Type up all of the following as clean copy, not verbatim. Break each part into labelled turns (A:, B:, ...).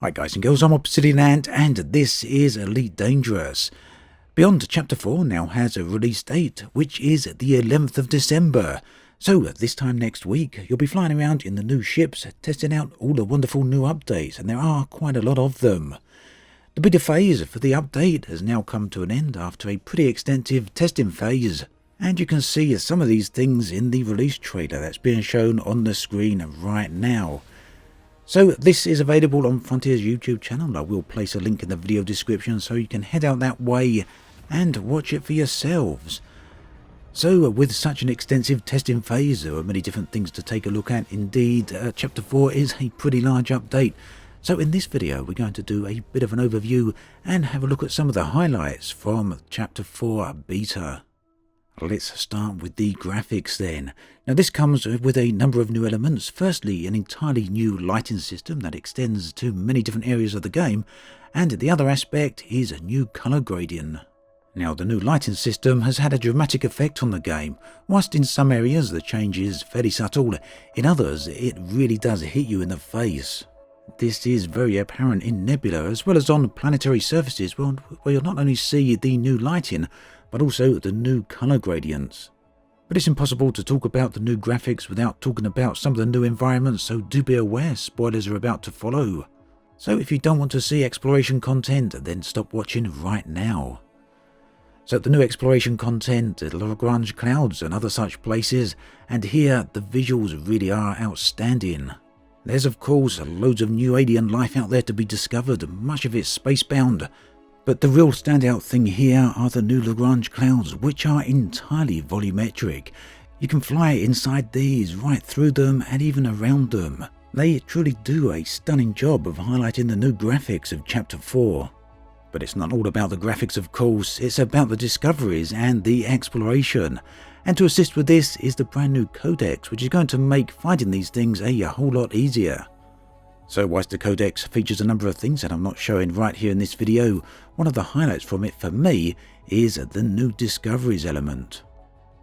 A: Hi guys and girls, I'm Obsidian Ant and this is Elite Dangerous. Beyond Chapter 4 now has a release date, which is the 11th of December. So this time next week, you'll be flying around in the new ships, testing out all the wonderful new updates, and there are quite a lot of them. The beta phase for the update has now come to an end after a pretty extensive testing phase. And you can see some of these things in the release trailer that's being shown on the screen right now. So this is available on Frontier's YouTube channel. I will place a link in the video description so you can head out that way and watch it for yourselves. So with such an extensive testing phase, there are many different things to take a look at. Indeed, Chapter 4 is a pretty large update. So in this video, we're going to do a bit of an overview and have a look at some of the highlights from Chapter 4 beta. Let's start with the graphics then. Now this comes with a number of new elements. Firstly, an entirely new lighting system that extends to many different areas of the game, and the other aspect is a new colour gradient. Now the new lighting system has had a dramatic effect on the game. Whilst in some areas the change is fairly subtle, in others it really does hit you in the face. This is very apparent in Nebula as well as on planetary surfaces where you'll not only see the new lighting, but also the new colour gradients. But it's impossible to talk about the new graphics without talking about some of the new environments, so do be aware, spoilers are about to follow. So if you don't want to see exploration content, then stop watching right now. So the new exploration content, the Lagrange Clouds and other such places, and here the visuals really are outstanding. There's of course loads of new alien life out there to be discovered, much of it spacebound. But the real standout thing here are the new Lagrange Clouds, which are entirely volumetric. You can fly inside these, right through them and even around them. They truly do a stunning job of highlighting the new graphics of Chapter 4. But it's not all about the graphics of course, it's about the discoveries and the exploration. And to assist with this is the brand new Codex, which is going to make finding these things a whole lot easier. So whilst the Codex features a number of things that I'm not showing right here in this video, one of the highlights from it for me is the new discoveries element.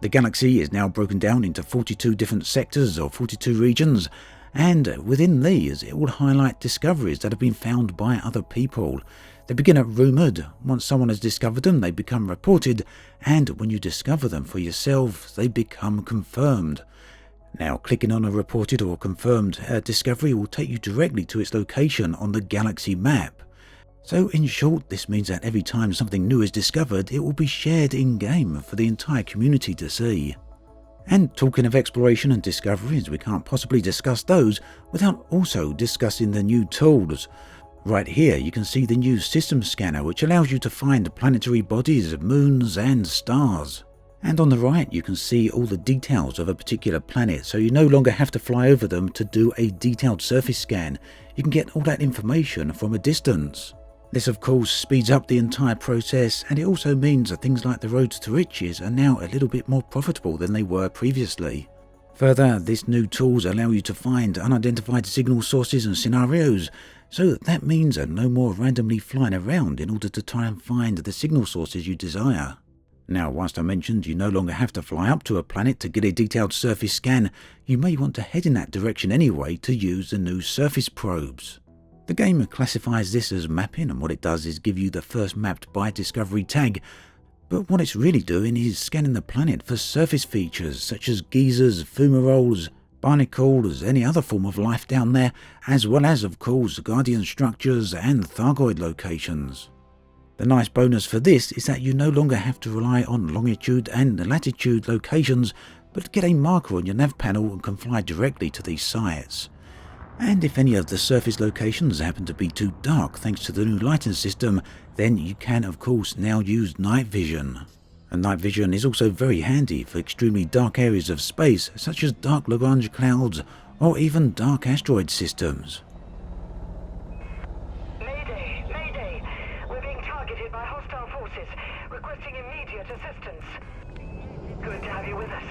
A: The galaxy is now broken down into 42 different sectors or 42 regions, and within these it will highlight discoveries that have been found by other people. They begin at rumoured, once someone has discovered them they become reported, and when you discover them for yourself they become confirmed. Now, clicking on a reported or confirmed discovery will take you directly to its location on the galaxy map. So in short, this means that every time something new is discovered, it will be shared in-game for the entire community to see. And talking of exploration and discoveries, we can't possibly discuss those without also discussing the new tools. Right here you can see the new system scanner, which allows you to find planetary bodies, moons and stars. And on the right you can see all the details of a particular planet, so you no longer have to fly over them to do a detailed surface scan. You can get all that information from a distance. This of course speeds up the entire process, and it also means that things like the roads to riches are now a little bit more profitable than they were previously. Further, these new tools allow you to find unidentified signal sources and scenarios, so that means no more randomly flying around in order to try and find the signal sources you desire. Now, whilst I mentioned you no longer have to fly up to a planet to get a detailed surface scan, you may want to head in that direction anyway to use the new surface probes. The game classifies this as mapping, and what it does is give you the first mapped by discovery tag, but what it's really doing is scanning the planet for surface features such as geysers, fumaroles, barnacles, any other form of life down there, as well as of course guardian structures and Thargoid locations. The nice bonus for this is that you no longer have to rely on longitude and latitude locations, but get a marker on your nav panel and can fly directly to these sites. And if any of the surface locations happen to be too dark thanks to the new lighting system, then you can of course now use night vision. And night vision is also very handy for extremely dark areas of space such as dark Lagrange clouds or even dark asteroid systems.
B: Requesting immediate assistance. Good to have you with us.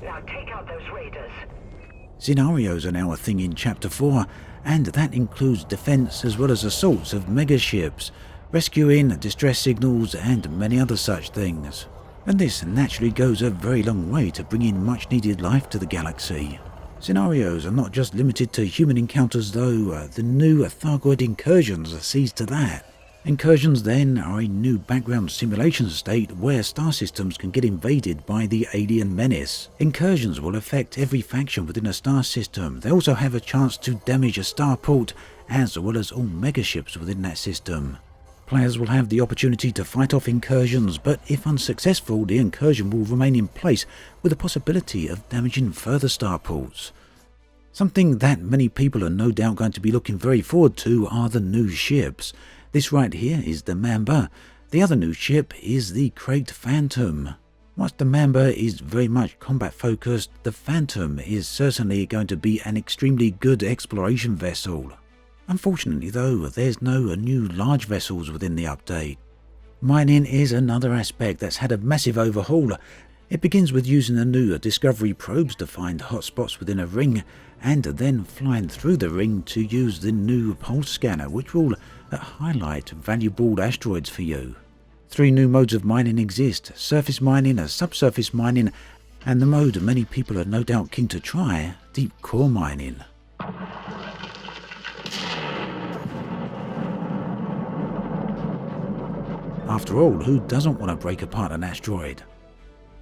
B: Now take out those raiders.
A: Scenarios are now a thing in Chapter 4, and that includes defense as well as assaults of megaships, rescuing, distress signals and many other such things. And this naturally goes a very long way to bring in much needed life to the galaxy. Scenarios are not just limited to human encounters though, the new Thargoid incursions sees to that. Incursions then are a new background simulation state where star systems can get invaded by the alien menace. Incursions will affect every faction within a star system. They also have a chance to damage a starport as well as all megaships within that system. Players will have the opportunity to fight off incursions, but if unsuccessful, the incursion will remain in place with the possibility of damaging further starports. Something that many people are no doubt going to be looking very forward to are the new ships. This right here is the Mamba. The other new ship is the Krait Phantom. Whilst the Mamba is very much combat focused, the Phantom is certainly going to be an extremely good exploration vessel. Unfortunately though, there's no new large vessels within the update. Mining is another aspect that's had a massive overhaul. It begins with using the new Discovery probes to find hotspots within a ring, and then flying through the ring to use the new pulse scanner, which will highlight valuable asteroids for you. 3 new modes of mining exist: surface mining, subsurface mining, and the mode many people are no doubt keen to try, deep core mining. After all, who doesn't want to break apart an asteroid?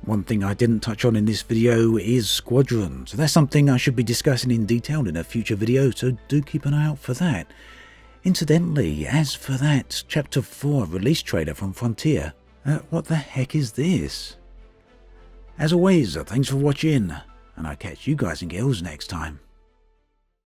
A: One thing I didn't touch on in this video is squadrons. That's something I should be discussing in detail in a future video, so do keep an eye out for that. Incidentally, as for that Chapter 4 release trailer from Frontier, what the heck is this? As always, thanks for watching, and I'll catch you guys and girls next time.